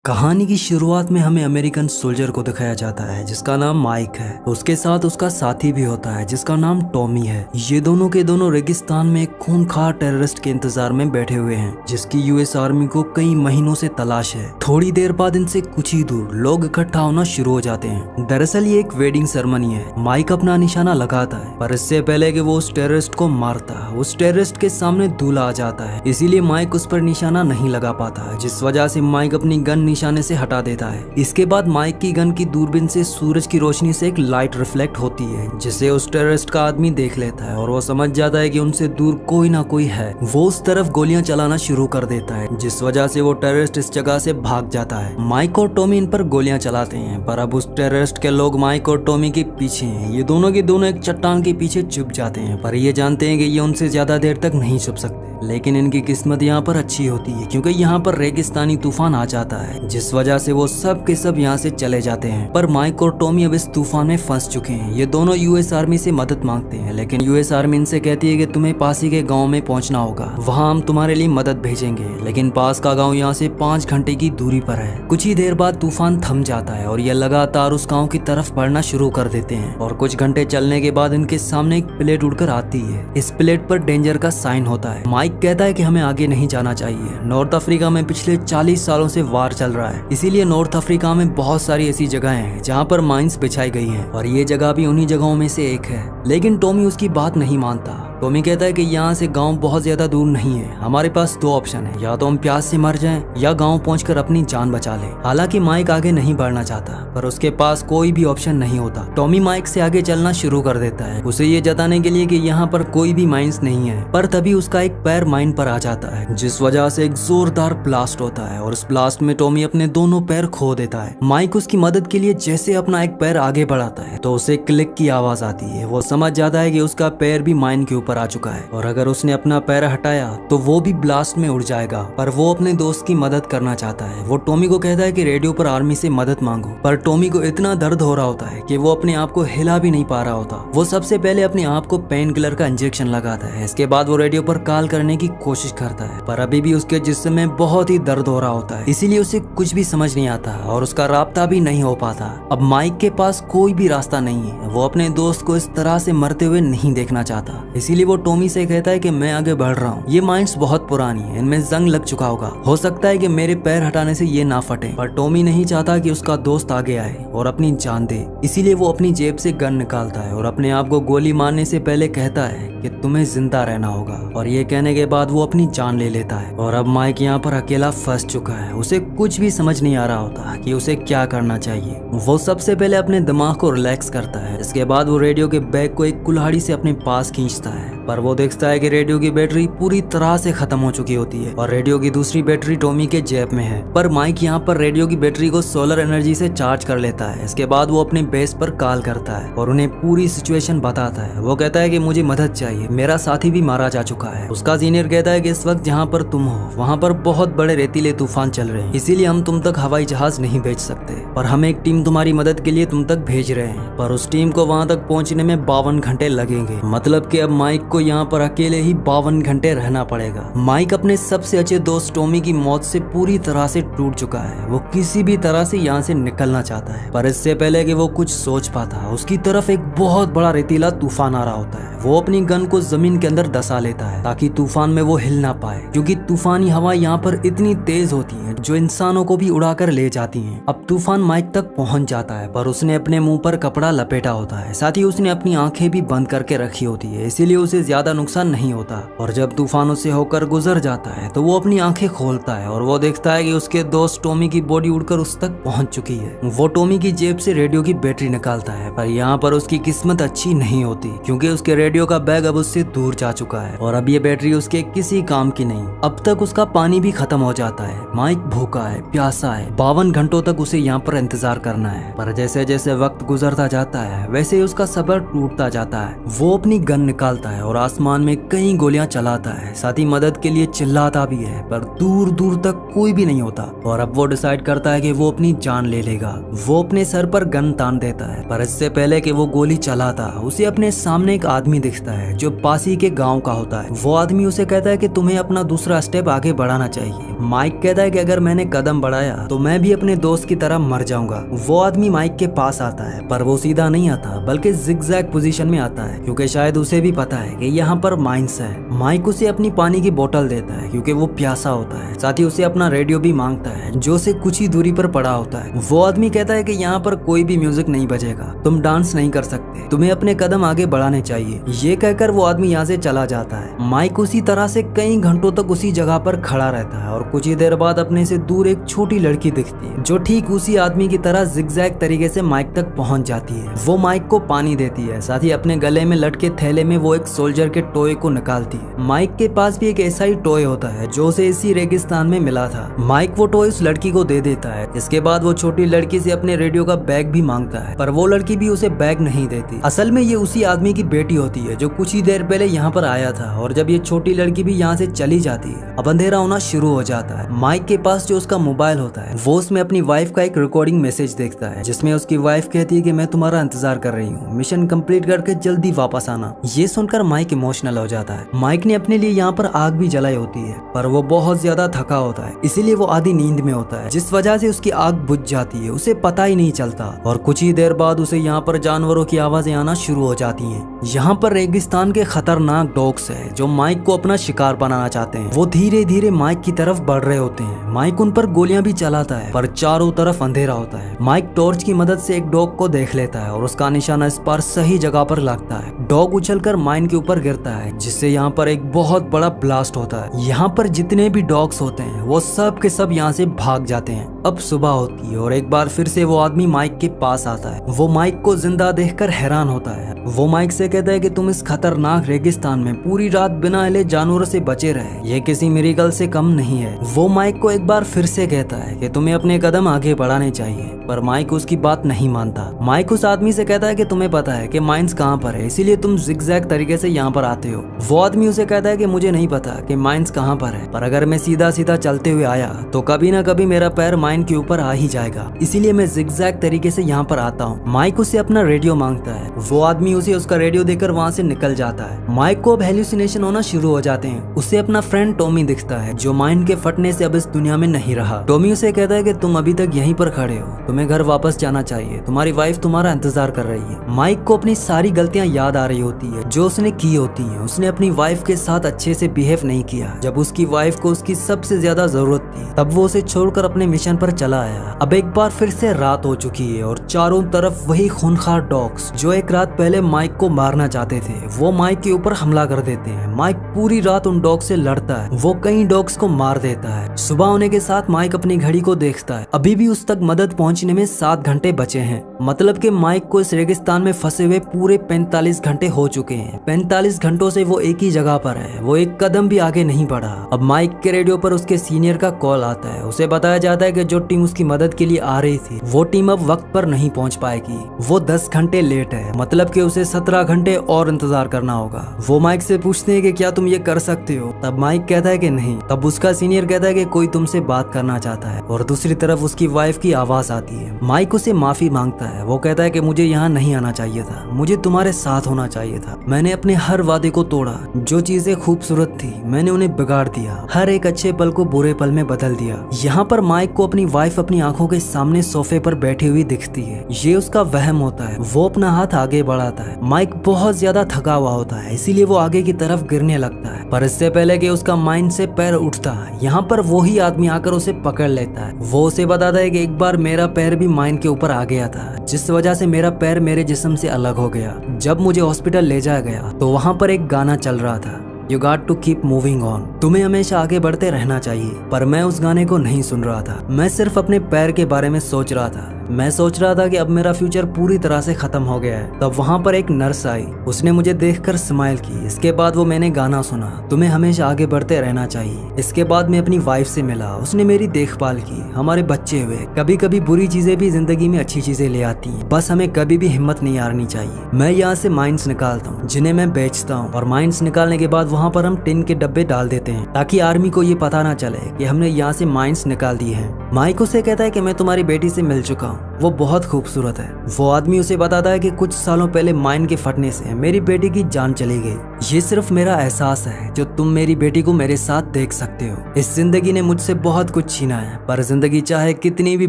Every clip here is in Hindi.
कहानी की शुरुआत में हमें अमेरिकन सोल्जर को दिखाया जाता है जिसका नाम माइक है। उसके साथ उसका साथी भी होता है जिसका नाम टॉमी है। ये दोनों के दोनों रेगिस्तान में एक खूंखार टेररिस्ट के इंतजार में बैठे हुए हैं जिसकी यूएस आर्मी को कई महीनों से तलाश है। थोड़ी देर बाद इनसे कुछ ही दूर लोग इकट्ठा होना शुरू हो जाते हैं। दरअसल ये एक वेडिंग सेरेमनी है। माइक अपना निशाना लगाता है पर इससे पहले कि वो उस टेररिस्ट को मारता, उस टेररिस्ट के सामने दूल्हा आ जाता है। इसीलिए माइक उस पर निशाना नहीं लगा पाता, जिस वजह से माइक अपनी गन निशाने से हटा देता है। इसके बाद माइक की गन की दूरबीन से सूरज की रोशनी से एक लाइट रिफ्लेक्ट होती है जिसे उस टेररिस्ट का आदमी देख लेता है और वो समझ जाता है कि उनसे दूर कोई ना कोई है। वो उस तरफ गोलियां चलाना शुरू कर देता है जिस वजह से वो टेररिस्ट इस जगह से भाग जाता है। माइक और टॉमी इन पर गोलियां चलाते हैं पर अब उस टेररिस्ट के लोग माइक और टॉमी के पीछे हैं। ये दोनों के दोनों एक चट्टान के पीछे छुप जाते हैं पर ये जानते हैं कि ये उनसे ज्यादा देर तक नहीं छुप सकते। लेकिन इनकी किस्मत यहाँ पर अच्छी होती है क्योंकि यहाँ पर रेगिस्तानी तूफान आ जाता है जिस वजह से वो सब के सब यहाँ से चले जाते हैं। पर माइक और टॉमी अब इस तूफान में फंस चुके हैं। ये दोनों यूएस आर्मी से मदद मांगते हैं लेकिन यूएस आर्मी इनसे कहती है कि तुम्हें पास ही के गाँव में पहुंचना होगा, वहाँ हम तुम्हारे लिए मदद भेजेंगे। लेकिन पास का गाँव यहाँ से 5 घंटे की दूरी पर है। कुछ ही देर बाद तूफान थम जाता है और ये लगातार उस गाँव की तरफ बढ़ना शुरू कर देते हैं और कुछ घंटे चलने के बाद इनके सामने एक प्लेट उड़कर आती है। इस प्लेट पर डेंजर का साइन होता है। माइक कहता है कि हमें आगे नहीं जाना चाहिए। नॉर्थ अफ्रीका में पिछले 40 सालों से वार चल रहा है, इसीलिए नॉर्थ अफ्रीका में बहुत सारी ऐसी जगहें हैं जहाँ पर माइंस बिछाई गई हैं और ये जगह भी उन्हीं जगहों में से एक है। लेकिन टॉमी उसकी बात नहीं मानता। टॉमी कहता है कि यहाँ से गांव बहुत ज्यादा दूर नहीं है, हमारे पास 2 ऑप्शन है, या तो हम प्यास से मर जाएं या गांव पहुंचकर अपनी जान बचा लें। हालांकि माइक आगे नहीं बढ़ना चाहता पर उसके पास कोई भी ऑप्शन नहीं होता। टॉमी माइक से आगे चलना शुरू कर देता है, उसे ये जताने के लिए कि यहाँ पर कोई भी माइंस नहीं है। पर तभी उसका एक पैर माइन पर आ जाता है जिस वजह से एक जोरदार ब्लास्ट होता है और उस ब्लास्ट में टॉमी अपने दोनों पैर खो देता है। माइक उसकी मदद के लिए जैसे अपना एक पैर आगे बढ़ाता है तो उसे क्लिक की आवाज आती है। वो समझ जाता है कि उसका पैर भी माइन के ऊपर आ चुका है और अगर उसने अपना पैर हटाया तो वो भी ब्लास्ट में उड़ जाएगा। पर वो अपने दोस्त की मदद करना चाहता है। वो टॉमी को कहता है कि रेडियो पर आर्मी से मदद मांगो, पर टॉमी को इतना दर्द हो रहा होता है कि वो अपने आप को हिला भी नहीं पा रहा होता। वो सबसे पहले अपने आप को पेन किलर का इंजेक्शन लगाता है। इसके बाद वो रेडियो पर कॉल करने की कोशिश करता है पर अभी भी उसके जिस्म में बहुत ही दर्द हो रहा होता है, इसीलिए उसे कुछ भी समझ नहीं आता और उसका राब्ता भी नहीं हो पाता। अब माइक के पास कोई भी रास्ता नहीं है। वो अपने दोस्त को इस तरह से मरते हुए नहीं देखना चाहता, इसीलिए वो टॉमी से कहता है कि मैं आगे बढ़ रहा हूँ। ये माइंस बहुत पुरानी है, इनमें जंग लग चुका होगा, हो सकता है कि मेरे पैर हटाने से ये ना फटे। पर टॉमी नहीं चाहता कि उसका दोस्त आगे आए और अपनी जान दे, इसीलिए वो अपनी जेब से गन निकालता है और अपने आप को गोली मारने से पहले कहता है कि तुम्हें जिंदा रहना होगा। और ये कहने के बाद वो अपनी जान ले लेता है। और अब माइक यहाँ पर अकेला फंस चुका है। उसे कुछ भी समझ नहीं आ रहा होता कि उसे क्या करना चाहिए। वो सबसे पहले अपने दिमाग को रिलैक्स करता है। इसके बाद वो रेडियो के बैग को एक कुल्हाड़ी से अपने पास खींचता है पर वो देखता है कि रेडियो की बैटरी पूरी तरह से खत्म हो चुकी होती है और रेडियो की दूसरी बैटरी टॉमी के जेब में है। पर माइक यहाँ पर रेडियो की बैटरी को सोलर एनर्जी से चार्ज कर लेता है। इसके बाद वो अपने बेस पर कॉल करता है और उन्हें पूरी सिचुएशन बताता है। वो कहता है कि मुझे मदद चाहिए, मेरा साथी भी मारा जा चुका है। उसका सीनियर कहता है कि इस वक्त जहाँ पर तुम हो वहाँ पर बहुत बड़े रेतीले तूफान चल रहे हैं, इसीलिए हम तुम तक हवाई जहाज नहीं भेज सकते, पर हम एक टीम तुम्हारी मदद के लिए तुम तक भेज रहे हैं। पर उस टीम को वहाँ तक पहुँचने में 52 घंटे लगेंगे। मतलब कि अब माइक को यहाँ पर अकेले ही 52 घंटे रहना पड़ेगा। माइक अपने सबसे अच्छे दोस्त टॉमी की मौत से पूरी तरह से टूट चुका है। वो किसी भी तरह से यहाँ से निकलना चाहता है पर इससे पहले कि वो कुछ सोच पाता उसकी तरफ एक बहुत बड़ा रेतीला तूफान आ रहा होता है। वो अपनी गन को जमीन के अंदर दसा लेता है ताकि तूफान में वो हिल ना पाए, क्योंकि तूफानी हवा यहाँ पर इतनी तेज होती है जो इंसानों को भी उड़ाकर ले जाती हैं। अब तूफान माइक तक पहुंच जाता है पर उसने अपने मुंह पर कपड़ा लपेटा होता है, साथ ही उसने अपनी आंखें भी बंद करके रखी होती है, इसीलिए उसे ज्यादा नुकसान नहीं होता। और जब तूफान उससे होकर गुजर जाता है तो वो अपनी आंखें खोलता है और वो देखता है कि उसके दोस्त टॉमी की बॉडी उड़कर उस तक पहुंच चुकी है। वो टॉमी की जेब से रेडियो की बैटरी निकालता है पर यहाँ पर उसकी किस्मत अच्छी नहीं होती क्योंकि उसके रेडियो का बैग अब उससे दूर जा चुका है और अब ये बैटरी उसके किसी काम की नहीं। अब तक उसका पानी भी खत्म हो जाता है। माइक भूखा है, प्यासा है। 52 घंटों तक उसे यहाँ पर इंतजार करना है। पर जैसे जैसे वक्त गुजरता जाता है वैसे ही उसका सब्र टूटता जाता है। वो अपनी गन निकालता है और आसमान में कई गोलियां चलाता है, साथ ही मदद के लिए चिल्लाता भी है पर दूर दूर तक कोई भी नहीं होता। और अब वो डिसाइड करता है कि वो अपनी जान ले लेगा। वो अपने सर पर गन तान देता है पर इससे पहले कि वो गोली चलाता उसे अपने सामने एक आदमी दिखता है जो पासी के गांव का होता है। वो आदमी उसे कहता है कि तुम्हें अपना दूसरा स्टेप आगे बढ़ाना चाहिए। माइक कहता है कि अगर मैंने कदम बढ़ाया तो मैं भी अपने दोस्त की तरह मर जाऊंगा। वो आदमी माइक के पास आता है पर वो सीधा नहीं आता बल्कि जिगजैग पोजीशन में आता है क्योंकि शायद उसे भी पता है कि यहाँ पर माइंस है। माइक उसे अपनी पानी की बोतल देता है क्योंकि वो प्यासा होता है। साथ ही उसे अपना रेडियो भी मांगता है जो उसे कुछ ही दूरी पर पड़ा होता है। वो आदमी कहता है कि यहाँ पर कोई भी म्यूजिक नहीं बजेगा, तुम डांस नहीं कर सकते, तुम्हें अपने कदम आगे बढ़ाने चाहिए। ये कहकर वो आदमी यहाँ से चला जाता है। माइक उसी तरह से कई घंटों तक उसी जगह पर खड़ा रहता है और कुछ ही देर बाद अपने से दूर एक छोटी लड़की दिखती है जो ठीक उसी आदमी की तरह जिगजैग तरीके से माइक तक पहुंच जाती है। वो माइक को पानी देती है, साथ ही अपने गले में लटके थैले में वो एक सोल्जर के टॉय को निकालती है। माइक के पास भी एक ऐसा ही टॉय होता है जो उसे इसी रेगिस्तान में मिला था। माइक वो टॉय उस लड़की को दे देता है। इसके बाद वो छोटी लड़की से अपने रेडियो का बैग भी मांगता है पर वो लड़की भी उसे बैग नहीं देती। असल में ये उसी आदमी की बेटी होती है जो कुछ ही देर पहले यहाँ पर आया था और जब ये छोटी लड़की भी यहाँ से चली जाती है अब अंधेरा होना शुरू हो जाता है। माइक के पास जो उसका मोबाइल होता है वो उसमें अपनी वाइफ का एक रिकॉर्डिंग मैसेज देखता है जिसमें उसकी वाइफ कहती है कि मैं तुम्हारा इंतजार कर रही हूँ, मिशन कंप्लीट करके जल्दी वापस आना। ये सुनकर माइक इमोशनल हो जाता है। माइक ने अपने लिए यहाँ पर आग भी जलाई होती है पर वो बहुत ज्यादा थका होता है इसीलिए वो आधी नींद में होता है जिस वजह से उसकी आग बुझ जाती है, उसे पता ही नहीं चलता और कुछ ही देर बाद उसे यहाँ पर जानवरों की आवाजें आना शुरू हो जाती हैं। यहाँ पर रेगिस्तान के खतरनाक डॉग्स है जो माइक को अपना शिकार बनाना चाहते हैं। वो धीरे धीरे माइक की तरफ बढ़ रहे होते हैं। माइक उन पर गोलियां भी चलाता है पर चारों तरफ अंधेरा होता है। माइक टॉर्च की मदद से एक डॉग को देख लेता है और उसका निशाना इस पर सही जगह पर लगता है। डॉग उछलकर माइन के ऊपर गिरता है जिससे यहाँ पर एक बहुत बड़ा ब्लास्ट होता है। यहाँ पर जितने भी डॉग्स होते हैं वो सब के सब यहाँ से भाग जाते हैं। अब सुबह होती है और एक बार फिर से वो आदमी माइक के पास आता है। वो माइक को जिंदा देखकर हैरान होता है। वो माइक से कहता है कि तुम इस खतरनाक रेगिस्तान में पूरी रात बिना हिले जानवरों से बचे रहे, ये किसी मिरेकल से कम नहीं है। वो माइक को एक बार फिर से कहता है कि तुम्हें अपने कदम आगे बढ़ाने चाहिए पर माइक उसकी बात नहीं मानता। माइक उस आदमी से कहता है कि तुम्हें पता है कि माइंस कहाँ पर है इसीलिए तुम जिगजैग तरीके से यहाँ पर आते हो। वो आदमी उसे कहता है कि मुझे नहीं पता कि माइंस कहाँ पर है पर अगर मैं सीधा सीधा चलते हुए आया तो कभी ना कभी मेरा पैर माइन के ऊपर आ ही जाएगा, इसीलिए मैं जिगजैग तरीके से यहाँ पर आता हूँ। माइक उसे अपना रेडियो मांगता है। वो आदमी उसे उसका रेडियो देकर वहाँ से निकल जाता है। माइक को अब हेल्यूसिनेशन होना शुरू हो जाते हैं। उसे अपना फ्रेंड टॉमी दिखता है जो माइन के फटने से अब इस दुनिया में नहीं रहा। टॉमी उसे कहता है कि तुम अभी तक यहीं पर खड़े हो, तुम्हें घर वापस जाना चाहिए, तुम्हारी वाइफ तुम्हारा इंतजार कर रही है। माइक को अपनी सारी गलतियां याद आ रही होती है जो उसने की होती है। उसने अपनी वाइफ के साथ अच्छे से बिहेव नहीं किया। जब उसकी वाइफ को उसकी सबसे ज्यादा जरूरत थी तब वो उसे छोड़कर अपने मिशन पर चला आया। अब एक बार फिर से रात हो चुकी है और चारों तरफ वही खूनखार डॉग्स जो एक रात पहले माइक को मारना चाहते थे वो माइक के ऊपर हमला कर देते हैं। माइक पूरी रात उन डॉग्स से लड़ता है। वो कई डॉग्स को मार देता है। सुबह होने के साथ माइक अपनी घड़ी को देखता है। अभी भी उस तक मदद पहुंचने में 7 घंटे बचे हैं। मतलब कि माइक को इस रेगिस्तान में फंसे हुए पूरे 45 घंटे हो चुके हैं। 45 घंटों से वो एक ही जगह पर है। वो एक कदम भी आगे नहीं बढ़ा। अब माइक के रेडियो पर उसके सीनियर का कॉल आता है। उसे बताया जाता है कि जो टीम उसकी मदद के लिए आ रही थी वो टीम अब वक्त पर नहीं पहुंच पाएगी। वो 10 घंटे लेट है, मतलब कि उसे 17 घंटे और इंतजार करना होगा। वो माइक से पूछते हैं कि क्या तुम ये कर सकते हो? तब माइक कहता है कि नहीं। तब उसका सीनियर कहता है कि कोई तुमसे बात करना चाहता है और दूसरी तरफ उसकी वाइफ की आवाज आती है। माइक उसे माफी मांगता है। वो कहता है कि मुझे यहाँ नहीं आना चाहिए था, मुझे तुम्हारे साथ होना चाहिए था। मैंने अपने हर वादे को तोड़ा। जो चीजें खूबसूरत थी मैंने उन्हें बिगाड़ दिया। हर एक अच्छे पल को बुरे पल में बदल दिया। यहाँ पर माइक को अपनी वाइफ अपनी आंखों के सामने सोफे पर बैठी हुई दिखती है। ये उसका वहम होता है। वो अपना हाथ आगे बढ़ाता है। माइक बहुत ज्यादा थका हुआ होता है इसीलिए वो आगे की तरफ गिरने लगता है पर इससे पहले कि उसका माइंड से पैर उठता है यहाँ पर वही आदमी आकर उसे पकड़ लेता है। वो उसे बताता है कि एक बार मेरा पैर भी माइंड के ऊपर आ गया था जिस वजह से मेरा पैर मेरे जिस्म से अलग हो गया। जब मुझे हॉस्पिटल ले जाया गया तो वहाँ पर एक गाना चल रहा था, You got to keep moving on। तुम्हें हमेशा आगे बढ़ते रहना चाहिए। पर मैं उस गाने को नहीं सुन रहा था। मैं सिर्फ अपने पैर के बारे में सोच रहा था। मैं सोच रहा था कि अब मेरा फ्यूचर पूरी तरह से खत्म हो गया है। तब वहाँ पर एक नर्स आई। उसने मुझे देखकर स्माइल की। इसके बाद वो मैंने गाना सुना, तुम्हें हमेशा आगे बढ़ते रहना चाहिए। इसके बाद मैं अपनी वाइफ से मिला। उसने मेरी देखभाल की। हमारे बच्चे हुए। कभी कभी बुरी चीजें भी जिंदगी में अच्छी चीजें ले आती हैं। बस हमें कभी भी हिम्मत नहीं हारनी चाहिए। मैं यहाँ से माइंस निकालता हूँ जिन्हें मैं बेचता हूँ और माइंस निकालने के बाद वहाँ पर हम टिन के डब्बे डाल देते हैं ताकि आर्मी को ये पता ना चले कि हमने यहाँ से माइंस निकाल दिए हैं। माइक उसे कहता है कि मैं तुम्हारी बेटी से मिल चुका हूँ, वो बहुत खूबसूरत है। वो आदमी उसे बताता है कि कुछ सालों पहले माइन के फटने से मेरी बेटी की जान चली गई। ये सिर्फ मेरा एहसास है जो तुम मेरी बेटी को मेरे साथ देख सकते हो। इस जिंदगी ने मुझसे बहुत कुछ छीना है, पर जिंदगी चाहे कितनी भी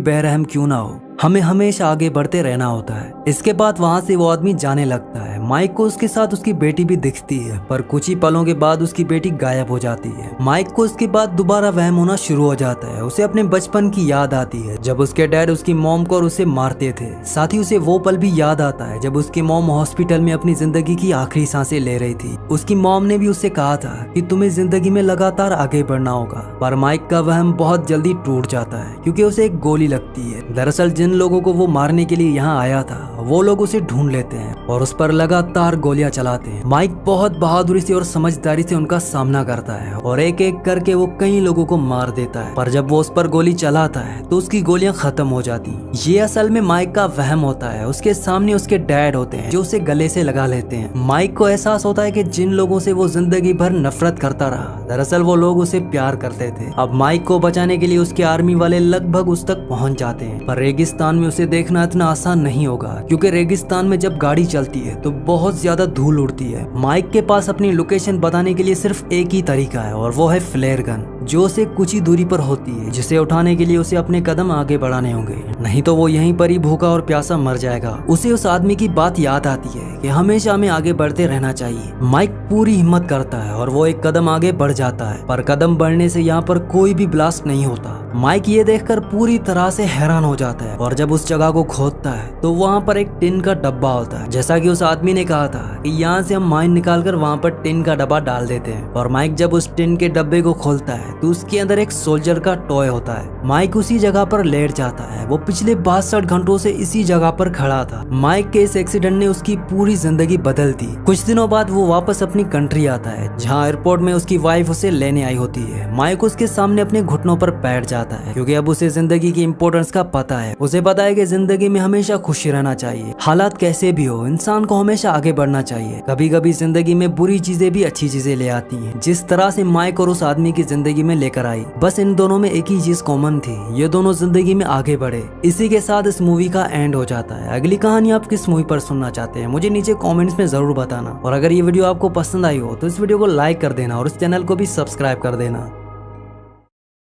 बेरहम क्यों ना हो, हमें हमेशा आगे बढ़ते रहना होता है। इसके बाद वहाँ से वो आदमी जाने लगता है। माइक को उसके साथ उसकी बेटी भी दिखती है, पर कुछ ही पलों के बाद उसकी बेटी गायब हो जाती है। माइक को इसके बाद दोबारा वहम होना शुरू हो जाता है। उसे अपने बचपन की याद आती है जब उसके डैड उसकी मॉम को और उसे मारते थे। साथ ही उसे वो पल भी याद आता है जब उसकी मॉम हॉस्पिटल में अपनी जिंदगी की आखिरी सांसें ले रही थी। उसकी मॉम ने भी उससे कहा था कि तुम्हें जिंदगी में लगातार आगे बढ़ना होगा, पर माइक का वहम बहुत जल्दी टूट जाता है क्योंकि उसे एक गोली लगती है। दरअसल जिन लोगों को वो मारने के लिए यहाँ आया था वो लोग उसे ढूंढ लेते हैं और उस पर लगातार गोलियां चलाते हैं। माइक बहुत बहादुरी से और समझदारी से उनका सामना करता है और एक एक करके वो कई लोगों को मार देता है, पर जब वो उस पर गोली चलाता है तो उसकी गोलियां खत्म हो जाती हैं। ये असल में माइक का वहम होता है। उसके सामने उसके डैड होते हैं जो उसे गले से लगा लेते हैं। माइक को एहसास होता है कि जिन लोगों से वो जिंदगी भर नफरत करता रहा, दरअसल वो लोग उसे प्यार करते थे। अब माइक को बचाने के लिए उसके आर्मी वाले लगभग उस तक पहुंच जाते हैं, पर रेगिस्तान में उसे देखना इतना आसान नहीं होगा क्योंकि रेगिस्तान में जब गाड़ी चलती है तो बहुत ज्यादा धूल उड़ती है। माइक के पास अपनी लोकेशन बताने के लिए सिर्फ एक ही तरीका है और वो है फ्लेयर गन, जो उसे कुछ ही दूरी पर होती है, जिसे उठाने के लिए उसे अपने कदम आगे बढ़ाने होंगे, नहीं तो वो यहीं पर ही भूखा और प्यासा मर जाएगा। उसे उस आदमी की बात याद आती है कि हमेशा हमें आगे बढ़ते रहना चाहिए। माइक पूरी हिम्मत करता है और वो एक कदम आगे बढ़ जाता है, पर कदम बढ़ने से यहाँ पर कोई भी ब्लास्ट नहीं होता। माइक ये देखकर पूरी तरह से हैरान हो जाता है और जब उस जगह को खोदता है तो वहाँ पर एक टिन का डब्बा होता है। जैसा कि उस आदमी ने कहा था कि यहाँ से हम माइन निकालकर वहाँ पर टिन का डब्बा डाल देते हैं, और माइक जब उस टिन के डब्बे को खोलता है तो उसके अंदर एक सोल्जर का टॉय होता है। माइक उसी जगह पर लेट जाता है। वो पिछले 62 घंटों से इसी जगह पर खड़ा था। माइक के इस एक्सीडेंट ने उसकी पूरी जिंदगी बदल दी। कुछ दिनों बाद वो वापस अपनी कंट्री आता है जहाँ एयरपोर्ट में उसकी वाइफ उसे लेने आई होती है। माइक उसके सामने अपने घुटनों पर बैठ जाता है क्योंकि अब उसे जिंदगी की इम्पोर्टेंस का पता है। उसे पता है कि जिंदगी में हमेशा खुशी रहना चाहिए, हालात कैसे भी हो, इंसान को हमेशा आगे बढ़ना चाहिए। कभी कभी जिंदगी में बुरी चीजें भी अच्छी चीजें ले आती हैं, जिस तरह से माइक और उस आदमी की जिंदगी में लेकर आई। बस इन दोनों में एक ही चीज कॉमन थी, ये दोनों जिंदगी में आगे बढ़े। इसी के साथ इस मूवी का एंड हो जाता है। अगली कहानी आप किस मूवी पर सुनना चाहते हैं मुझे नीचे कॉमेंट्स में जरूर बताना, और अगर ये वीडियो आपको पसंद आई हो तो इस वीडियो को लाइक कर देना और इस चैनल को भी सब्सक्राइब कर देना।